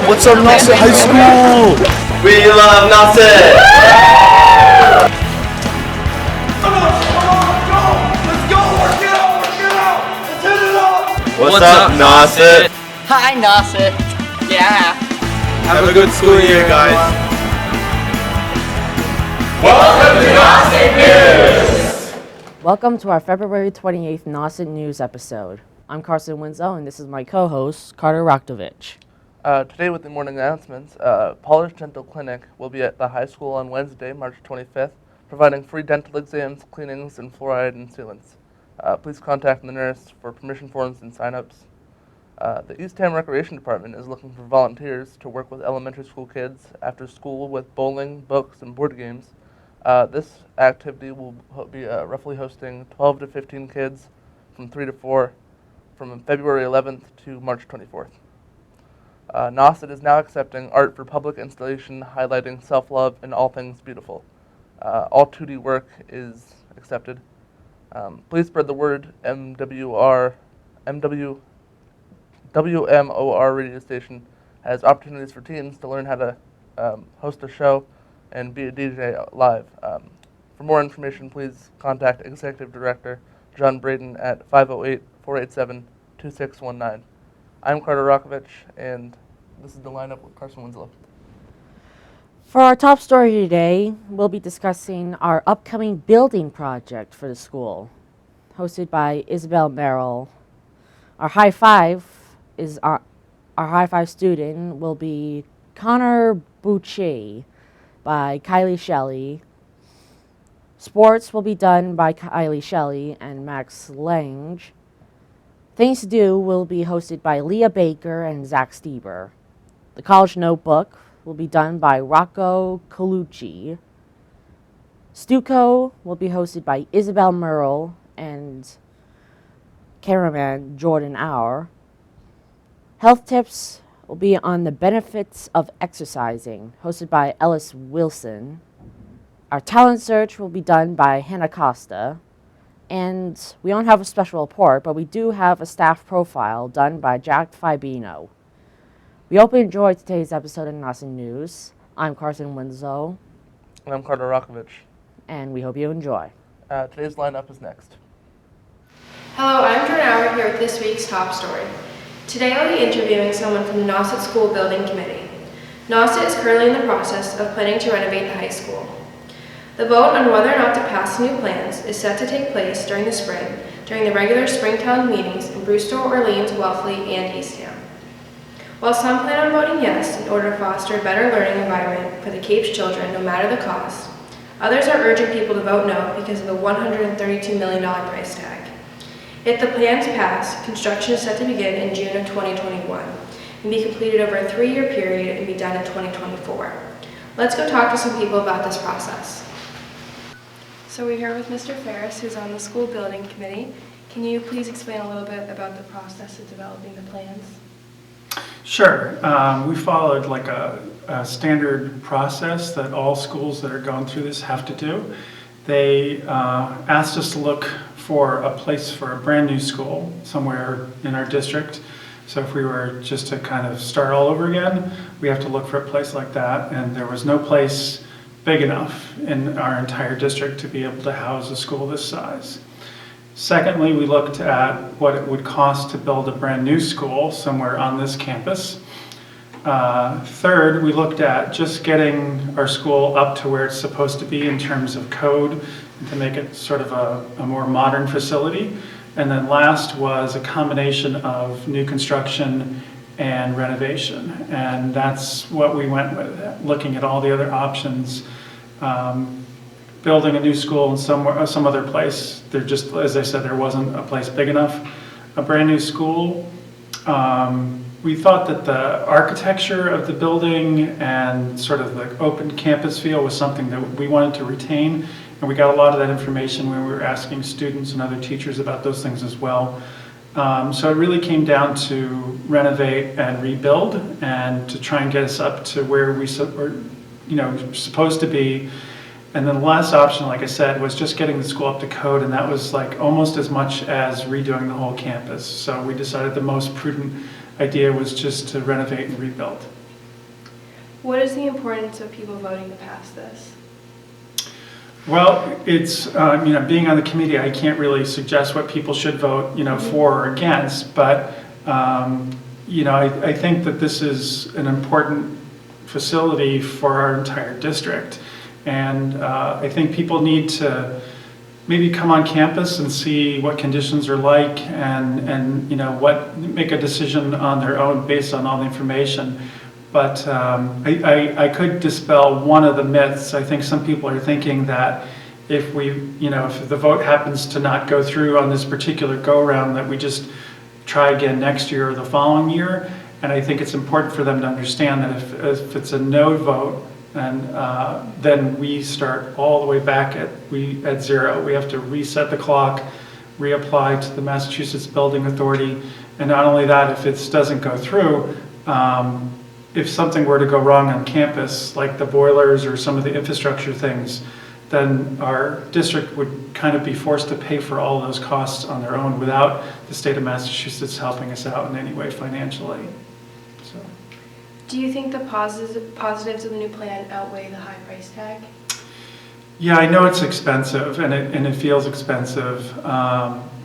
What's up, Nauset High School? We love Nauset! What's up, Nauset? Hi, Nauset. Yeah. Have a good school year, guys. Welcome to Nauset News! Welcome to our February 28th Nauset News episode. I'm Carson Winslow, and this is my co-host, Carter Roktovich. Today with the morning announcements, Polish Dental Clinic will be at the high school on Wednesday, March 25th, providing free dental exams, cleanings, and fluoride and sealants. Please contact the nurse for permission forms and sign-ups. The Eastham Recreation Department is looking for volunteers to work with elementary school kids after school with bowling, books, and board games. This activity will be roughly hosting 12 to 15 kids from 3 to 4 from February 11th to March 24th. Nauset is now accepting art for public installation highlighting self-love and all things beautiful. All 2D work is accepted. Please spread the word. WMOR radio station has opportunities for teens to learn how to host a show and be a DJ live. For more information, please contact Executive Director John Braden at 508-487-2619. I'm Carter Roktovich, and this is the lineup with Carson Winslow. For our top story today, we'll be discussing our upcoming building project for the school, hosted by Isabel Merrill. Our high five student will be Connor Boucher by Kylie Shelley. Sports will be done by Kylie Shelley and Max Lange. Things to Do will be hosted by Leah Baker and Zach Steber. The College Notebook will be done by Rocco Colucci. Stuco will be hosted by Isabel Merle and cameraman Jordan Auer. Health Tips will be on the benefits of exercising, hosted by Ellis Wilson. Our talent search will be done by Hannah Costa. And we don't have a special report, but we do have a staff profile done by Jack Fibino. We hope you enjoyed today's episode of Nauset News. I'm Carson Winslow. And I'm Carter Roktovich. And we hope you enjoy. Today's lineup is next. Hello, I'm Jordan Auer here with this week's top story. Today I'll be interviewing someone from the Nauset School Building Committee. Nauset is currently in the process of planning to renovate the high school. The vote on whether or not to pass new plans is set to take place during the spring, during the regular Springtown meetings in Brewster, Orleans, Wellfleet, and Eastham. While some plan on voting yes in order to foster a better learning environment for the Cape's children no matter the cost, others are urging people to vote no because of the $132 million price tag. If the plans pass, construction is set to begin in June of 2021 and be completed over a 3-year period and be done in 2024. Let's go talk to some people about this process. So we're here with Mr. Ferris, who's on the school building committee. Can you please explain a little bit about the process of developing the plans? Sure. We followed like a standard process that all schools that are going through this have to do. They asked us to look for a place for a brand new school somewhere in our district. So if we were just to kind of start all over again, we have to look for a place like that. And there was no place big enough in our entire district to be able to house a school this size. Secondly, we looked at what it would cost to build a brand new school somewhere on this campus. Third, we looked at just getting our school up to where it's supposed to be in terms of code and to make it sort of a more modern facility. And then last was a combination of new construction and renovation. And that's what we went with, looking at all the other options. Building a new school in some other place. There just, as I said, there wasn't a place big enough. A brand new school. We thought that the architecture of the building and sort of the open campus feel was something that we wanted to retain. And we got a lot of that information when we were asking students and other teachers about those things as well. So it really came down to renovate and rebuild and to try and get us up to where we were, supposed to be. And then the last option, like I said, was just getting the school up to code, and that was like almost as much as redoing the whole campus. So we decided the most prudent idea was just to renovate and rebuild. What is the importance of people voting to pass this? Well, it's, being on the committee, I can't really suggest what people should vote, for or against, but, I think that this is an important facility for our entire district. And I think people need to maybe come on campus and see what conditions are like and make a decision on their own based on all the information. But I could dispel one of the myths. I think some people are thinking that if the vote happens to not go through on this particular go-around, that we just try again next year or the following year. And I think it's important for them to understand that if it's a no vote, and then we start all the way back at zero. We have to reset the clock, reapply to the Massachusetts Building Authority, and not only that, if it doesn't go through, if something were to go wrong on campus, like the boilers or some of the infrastructure things, then our district would kind of be forced to pay for all those costs on their own without the state of Massachusetts helping us out in any way financially. So. Do you think the positives of the new plan outweigh the high price tag? Yeah, I know it's expensive and it feels expensive,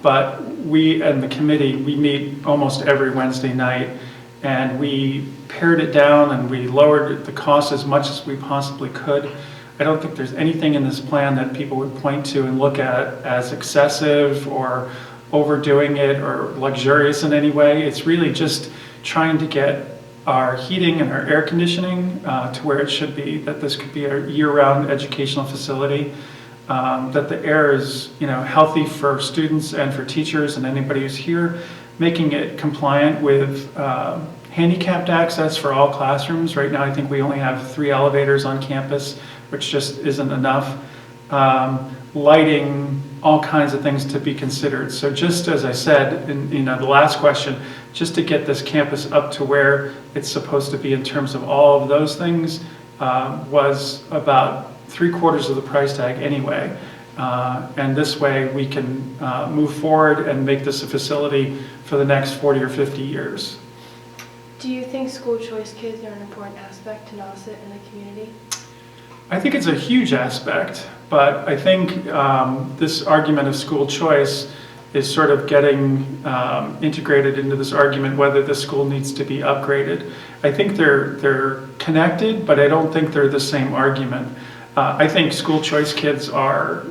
but we and the committee, we meet almost every Wednesday night, and we pared it down and we lowered the cost as much as we possibly could. I don't think there's anything in this plan that people would point to and look at as excessive or overdoing it or luxurious in any way. It's really just trying to get our heating and our air conditioning to where it should be, that this could be a year-round educational facility, that the air is healthy for students and for teachers and anybody who's here, making it compliant with handicapped access for all classrooms. Right now I think we only have 3 elevators on campus, which just isn't enough. Lighting, all kinds of things to be considered. So just as I said in the last question, just to get this campus up to where it's supposed to be in terms of all of those things was about 3/4 of the price tag anyway. And this way we can move forward and make this a facility for the next 40 or 50 years. Do you think school choice kids are an important aspect to Nauset and the community? I think it's a huge aspect, but I think this argument of school choice is sort of getting integrated into this argument whether the school needs to be upgraded. I think they're connected, but I don't think they're the same argument. I think school choice kids are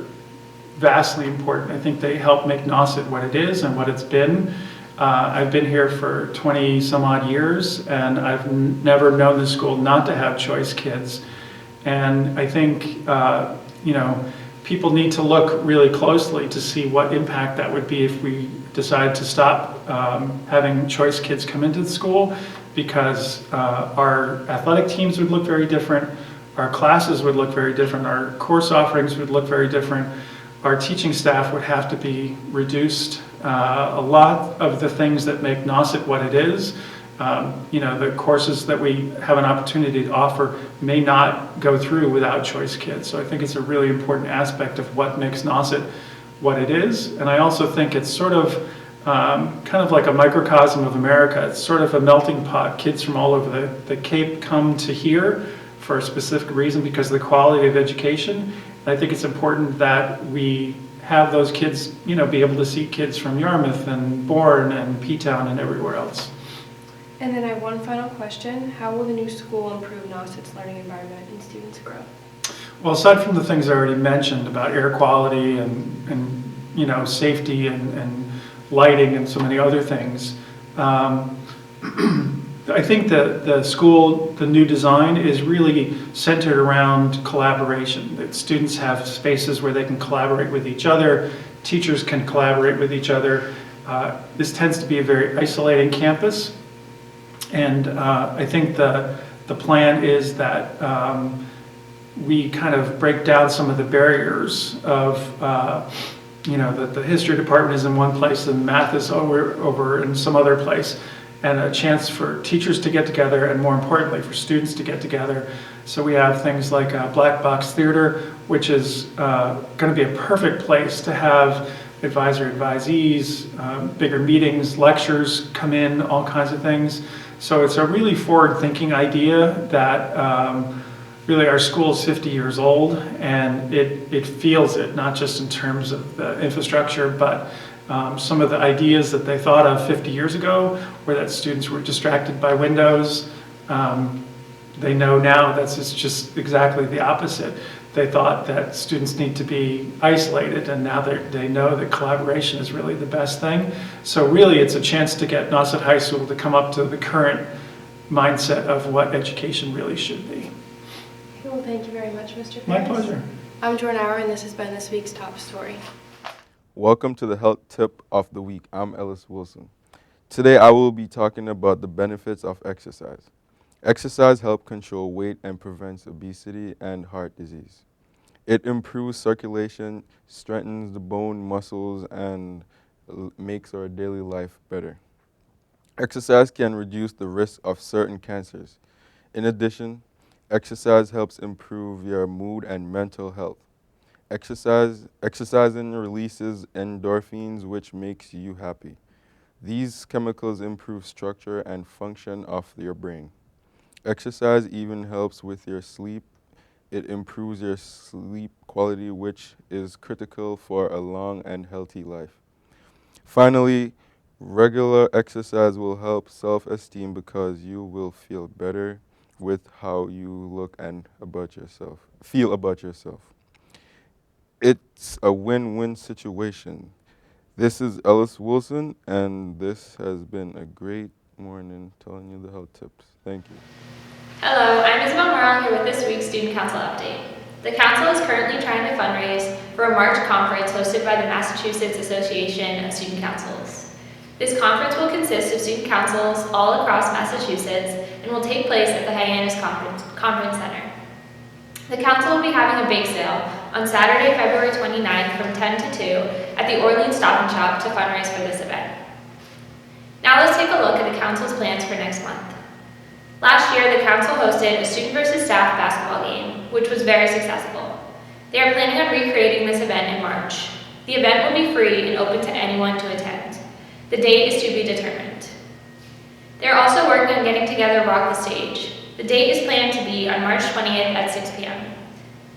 vastly important. I think they help make Nauset what it is and what it's been. I've been here for 20 some odd years, and I've never known the school not to have choice kids. And I think, people need to look really closely to see what impact that would be if we decide to stop having choice kids come into the school, because our athletic teams would look very different, our classes would look very different, our course offerings would look very different, our teaching staff would have to be reduced. A lot of the things that make Nauset what it is, the courses that we have an opportunity to offer may not go through without choice kids. So I think it's a really important aspect of what makes Nauset what it is. And I also think it's sort of kind of like a microcosm of America. It's sort of a melting pot. Kids from all over the Cape come to here for a specific reason because of the quality of education. And I think it's important that we have those kids, be able to see kids from Yarmouth and Bourne and P-Town and everywhere else. And then I have one final question. How will the new school improve Nauset's learning environment and students' growth? Well, aside from the things I already mentioned about air quality and safety and lighting and so many other things, I think that the new design is really centered around collaboration. That students have spaces where they can collaborate with each other, teachers can collaborate with each other. This tends to be a very isolating campus. And I think the plan is that we kind of break down some of the barriers of, that the history department is in one place and math is over in some other place, and a chance for teachers to get together and, more importantly, for students to get together. So we have things like Black Box Theater, which is going to be a perfect place to have advisory advisees, bigger meetings, lectures come in, all kinds of things. So it's a really forward-thinking idea that really our school is 50 years old, and it feels it, not just in terms of the infrastructure, but some of the ideas that they thought of 50 years ago, where that students were distracted by windows. They know now that's just exactly the opposite. They thought that students need to be isolated, and now they know that collaboration is really the best thing. So really it's a chance to get Nauset High School to come up to the current mindset of what education really should be. Well, thank you very much, Mr. Ferris. My pleasure. I'm Jordan Auer, and this has been this week's Top Story. Welcome to the Health Tip of the Week. I'm Ellis Wilson. Today I will be talking about the benefits of exercise. Exercise helps control weight and prevents obesity and heart disease. It improves circulation, strengthens the bone, muscles, and makes our daily life better. Exercise can reduce the risk of certain cancers. In addition, exercise helps improve your mood and mental health. Exercising releases endorphins, which makes you happy. These chemicals improve structure and function of your brain. Exercise even helps with your sleep. It improves your sleep quality, which is critical for a long and healthy life. Finally, regular exercise will help self-esteem because you will feel better with how you look and feel about yourself. It's a win-win situation. This is Ellis Wilson, and this has been a great morning telling you the health tips. Thank you. Hello, I'm Isabel Merle here with this week's Student Council update. The Council is currently trying to fundraise for a March conference hosted by the Massachusetts Association of Student Councils. This conference will consist of student councils all across Massachusetts and will take place at the Hyannis Conference Center. The Council will be having a bake sale on Saturday, February 29th from 10 to 2 at the Orleans Stop and Shop to fundraise for this event. Now let's take a look at the Council's plans for next month. Last year, the Council hosted a student versus staff basketball game, which was very successful. They are planning on recreating this event in March. The event will be free and open to anyone to attend. The date is to be determined. They are also working on getting together Rock the Stage. The date is planned to be on March 20th at 6 p.m.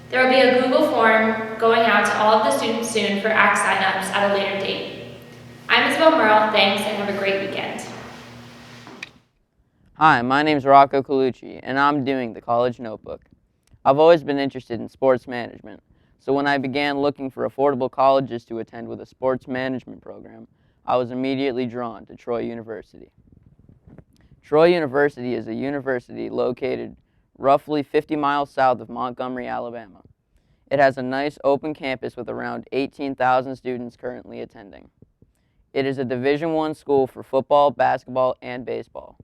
There will be a Google form going out to all of the students soon for ACT signups at a later date. I'm Isabel Merle, thanks, and have a great weekend. Hi, my name is Rocco Colucci, and I'm doing the College Notebook. I've always been interested in sports management, so when I began looking for affordable colleges to attend with a sports management program, I was immediately drawn to Troy University. Troy University is a university located roughly 50 miles south of Montgomery, Alabama. It has a nice open campus with around 18,000 students currently attending. It is a Division I school for football, basketball, and baseball.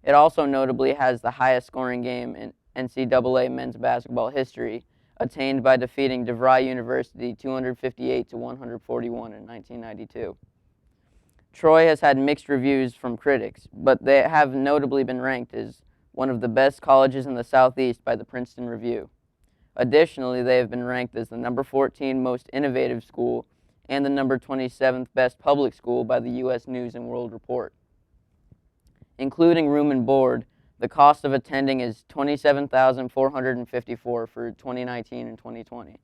It also notably has the highest scoring game in NCAA men's basketball history, attained by defeating DeVry University 258-141 in 1992. Troy has had mixed reviews from critics, but they have notably been ranked as one of the best colleges in the Southeast by the Princeton Review. Additionally, they have been ranked as the number 14 most innovative school and the number 27th best public school by the U.S. News and World Report. Including room and board, the cost of attending is $27,454 for 2019 and 2020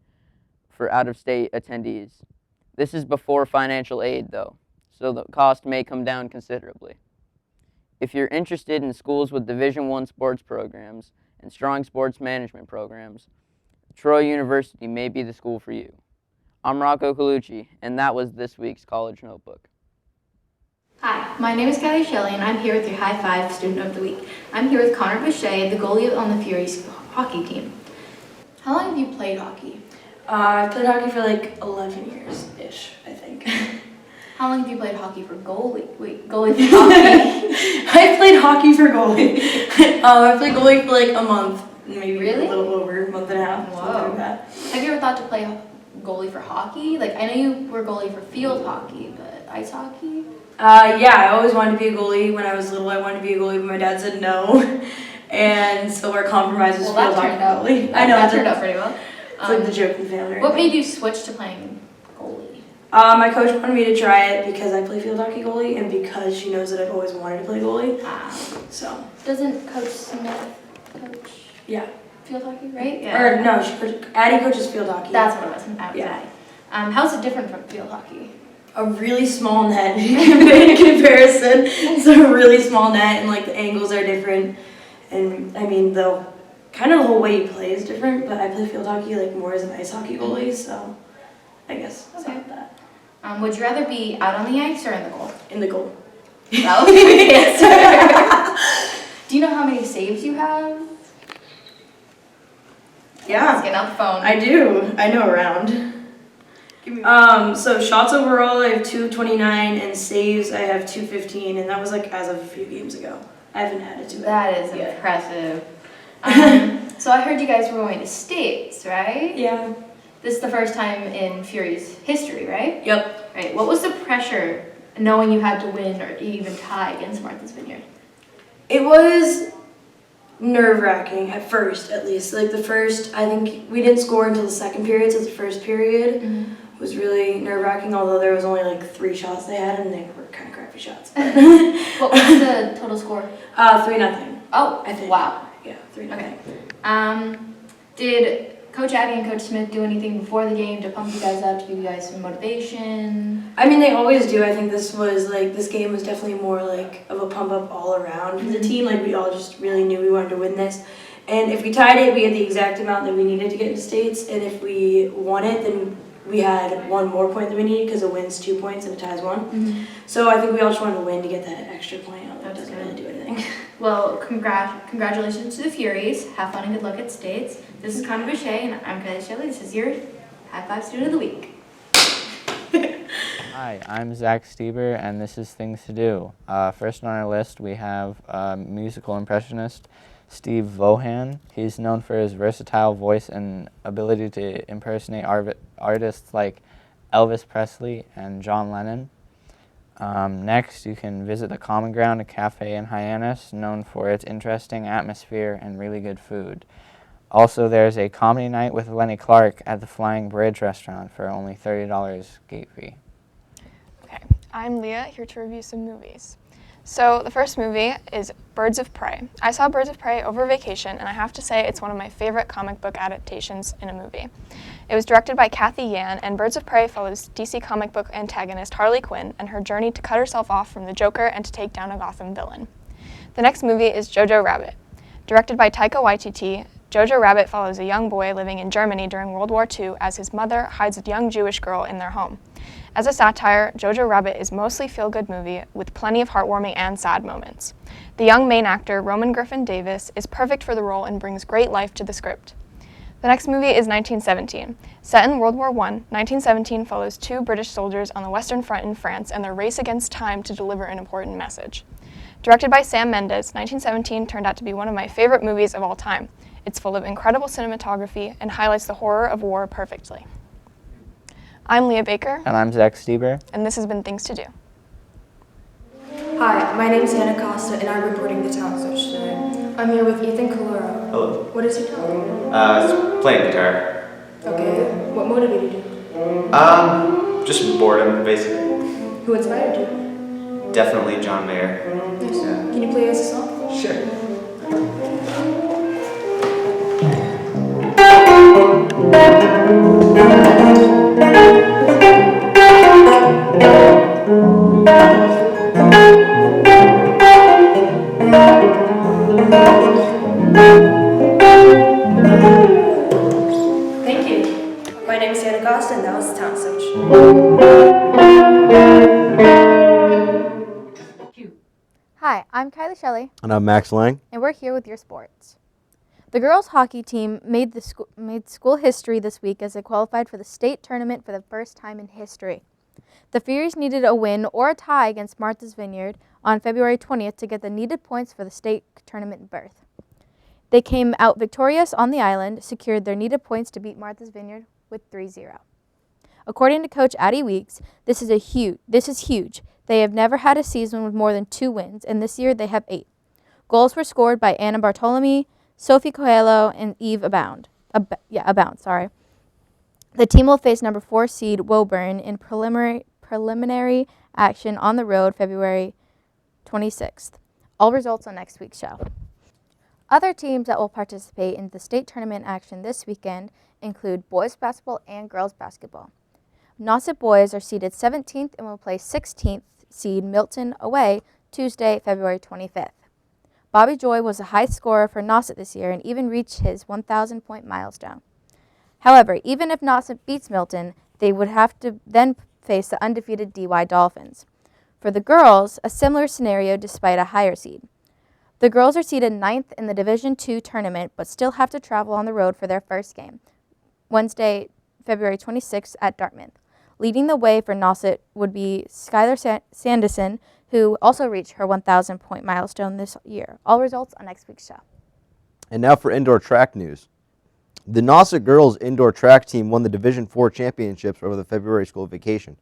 for out-of-state attendees. This is before financial aid, though, so the cost may come down considerably. If you're interested in schools with Division I sports programs and strong sports management programs, Troy University may be the school for you. I'm Rocco Colucci, and that was this week's College Notebook. Hi, my name is Kelly Shelley, and I'm here with your High Five Student of the Week. I'm here with Connor Boucher, the goalie on the Furies hockey team. How long have you played hockey? I played hockey for like 11 years-ish, I think. How long have you played hockey for goalie? Wait, goalie for hockey? I played hockey for goalie. I played goalie for like a month, maybe Really? a little over a month and a half, something like that. Have you ever thought to play goalie for hockey? Like, I know you were goalie for field hockey, but ice hockey? Yeah, I always wanted to be a goalie. When I was little, I wanted to be a goalie, but my dad said no. And so our compromise was field hockey goalie. I know, that turned out pretty well. It's like the joke in the family. What made you switch to playing goalie? My coach wanted me to try it because I play field hockey goalie and because she knows that I've always wanted to play goalie. So. Doesn't Coach Smith coach Yeah. field hockey, right? Or no, Addie coaches field hockey. That's what it was. That was Yeah. Addie. How's it different from field hockey? A really small net in comparison. It's a really small net and like the angles are different. And I mean, the whole way you play is different, but I play field hockey like more as an ice hockey goalie, so I guess it's not that. Would you rather be out on the ice or in the goal? In the goal. That was a quick answer. Do you know how many saves you have? Yeah. Let's get out the phone. I do. I know around. So shots overall I have 229 and saves I have 215, and that was like as of a few games ago. I haven't added to it. That is impressive. So I heard you guys were going to states, right? Yeah. This is the first time in Fury's history, right? Yep. Right. What was the pressure knowing you had to win or even tie against Martha's Vineyard? It was nerve-wracking at first, at least. Like the first, I think we didn't score until the second period, so the first period was really nerve-wracking, although there was only like 3 shots they had, and they were kind of crappy shots. What was the total score? 3-0. Oh, I think. Wow. Yeah, 3-0. Okay. Did Coach Addie and Coach Smith do anything before the game to pump you guys up, to give you guys some motivation? I mean, they always do. I think this game was definitely more like of a pump up all around for the team. Like we all just really knew we wanted to win this. And if we tied it, we had the exact amount that we needed to get into states. And if we won it, then we had 1 more point than we needed because a win's 2 points and a tie's 1. So I think we all just wanted to win to get that extra point, although it doesn't really do anything. Well, congratulations to the Furies. Have fun and good luck at states. This is Connor Boucher, and I'm Kylie Shelley. This is your High Five Student of the Week. Hi, I'm Zach Steber, and this is Things to Do. First on our list, we have musical impressionist Steve Vaughan. He's known for his versatile voice and ability to impersonate artists like Elvis Presley and John Lennon. Next, you can visit the Common Ground, a cafe in Hyannis, known for its interesting atmosphere and really good food. Also, there's a comedy night with Lenny Clark at the Flying Bridge restaurant for only $30 gate fee. Okay, I'm Leah, here to review some movies. So the first movie is Birds of Prey. I saw Birds of Prey over vacation, and I have to say it's one of my favorite comic book adaptations in a movie. It was directed by Kathy Yan, and Birds of Prey follows DC comic book antagonist Harley Quinn and her journey to cut herself off from the Joker and to take down a Gotham villain. The next movie is Jojo Rabbit. Directed by Taika Waititi, Jojo Rabbit follows a young boy living in Germany during World War II as his mother hides a young Jewish girl in their home. As a satire, Jojo Rabbit is mostly feel-good movie with plenty of heartwarming and sad moments. The young main actor, Roman Griffin Davis, is perfect for the role and brings great life to the script. The next movie is 1917. Set in World War I, 1917 follows 2 British soldiers on the Western Front in France and their race against time to deliver an important message. Directed by Sam Mendes, 1917 turned out to be one of my favorite movies of all time. It's full of incredible cinematography and highlights the horror of war perfectly. I'm Leah Baker. And I'm Zach Steber. And this has been Things to Do. Hi, my name is Anna Costa, and I'm reporting the talent search today. I'm here with Ethan Calero. Hello. What is your talent? Playing guitar. Okay. What motivated you? Just boredom, basically. Who inspired you? Definitely John Mayer. Nice. Yeah. Can you play us a song? Sure. Thank you. My name is Anna Costa, and that was the talent search. Hi, I'm Kylie Shelley. And I'm Max Lang. And we're here with your sports. The girls' hockey team made school history this week as they qualified for the state tournament for the first time in history. The Furies needed a win or a tie against Martha's Vineyard on February 20th to get the needed points for the state tournament berth. They came out victorious on the island, secured their needed points to beat Martha's Vineyard with 3-0. According to Coach Addie Weeks, this is huge. They have never had a season with more than 2 wins, and this year they have 8. Goals were scored by Anna Bartolome, Sophie Coelho, and Eve Abound. The team will face number 4 seed Woburn in preliminary action on the road February 26th. All results on next week's show. Other teams that will participate in the state tournament action this weekend include boys basketball and girls basketball. Nauset boys are seeded 17th and will play 16th seed Milton away Tuesday, February 25th. Bobby Joy was a high scorer for Nauset this year and even reached his 1,000-point milestone. However, even if Nauset beats Milton, they would have to then face the undefeated DY Dolphins. For the girls, a similar scenario despite a higher seed. The girls are seeded 9th in the Division II tournament but still have to travel on the road for their first game, Wednesday, February 26th at Dartmouth. Leading the way for Nauset would be Skylar Sanderson, who also reached her 1,000-point milestone this year. All results on next week's show. And now for indoor track news. The Nauset girls indoor track team won the Division IV championships over the February school vacation.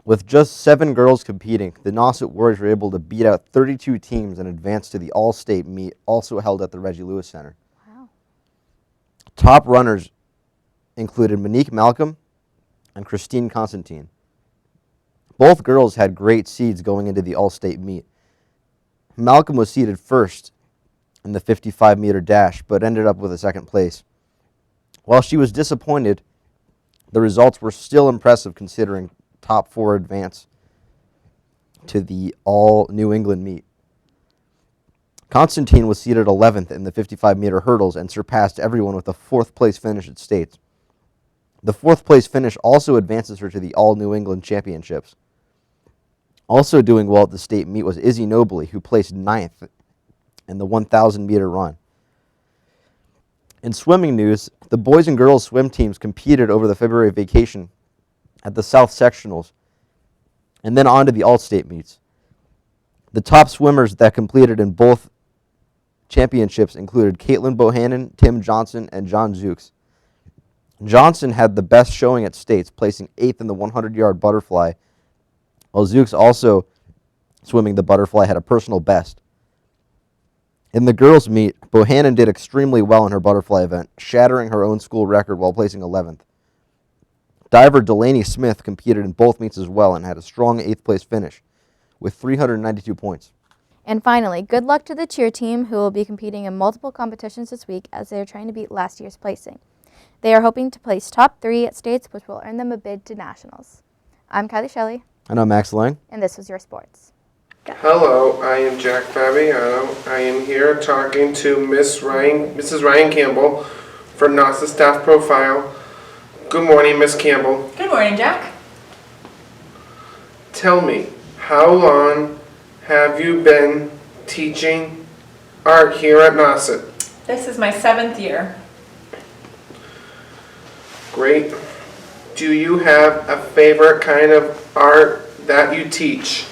With just 7 girls competing, the Nauset Warriors were able to beat out 32 teams and advance to the all-state meet, also held at the Reggie Lewis Center. Wow. Top runners included Monique Malcolm and Christine Constantine. Both girls had great seeds going into the all-state meet. Malcolm was seeded first in the 55-meter dash, but ended up with a second place. While she was disappointed, the results were still impressive considering top 4 advance to the all-New England meet. Constantine was seeded 11th in the 55-meter hurdles and surpassed everyone with a 4th-place finish at States. The 4th-place finish also advances her to the all-New England championships. Also doing well at the state meet was Izzy Nobley, who placed 9th in the 1,000-meter run. In swimming news, the boys and girls swim teams competed over the February vacation at the South Sectionals, and then on to the all-state meets. The top swimmers that completed in both championships included Caitlin Bohannon, Tim Johnson, and John Zukes. Johnson had the best showing at States, placing 8th in the 100-yard butterfly, while Zukes, also swimming the butterfly, had a personal best. In the girls' meet, Bohannon did extremely well in her butterfly event, shattering her own school record while placing 11th. Diver Delaney Smith competed in both meets as well and had a strong 8th-place finish with 392 points. And finally, good luck to the cheer team who will be competing in multiple competitions this week as they are trying to beat last year's placing. They are hoping to place top 3 at States, which will earn them a bid to Nationals. I'm Kylie Shelley. And I'm Max Lang. And this was your sports. Hello, I am Jack Fabiano. I am here talking to Mrs. Ryan Campbell for Nauset Staff Profile. Good morning, Miss Campbell. Good morning, Jack. Tell me, how long have you been teaching art here at Nauset? This is my 7th year. Great. Do you have a favorite kind of art that you teach?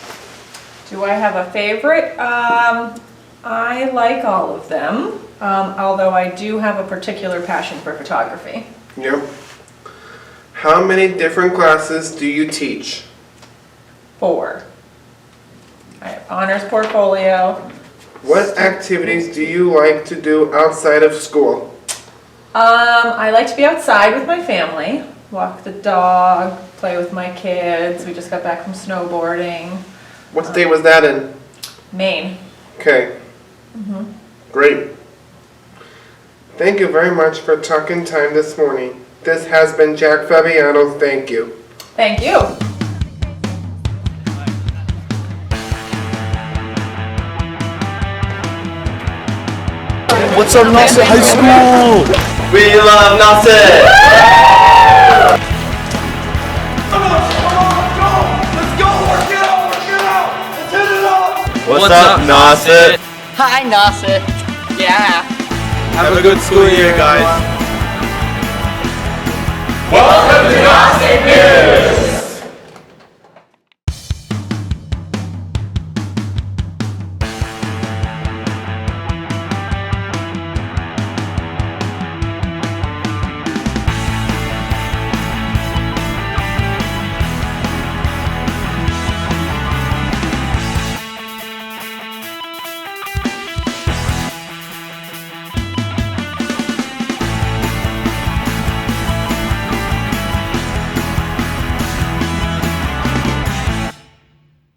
Do I have a favorite? I like all of them, although I do have a particular passion for photography. Yep. How many different classes do you teach? 4. I have honors portfolio. What activities do you like to do outside of school? I like to be outside with my family, walk the dog, play with my kids. We just got back from snowboarding. What state was that in? Maine. Okay. Great. Thank you very much for talking time this morning. This has been Jack Fabiano. Thank you. Thank you. What's up, Nauset High School? We love Nauset! What's up, Nauset? Hi, Nauset. Yeah. Have a good school year, guys. Welcome to Nauset News!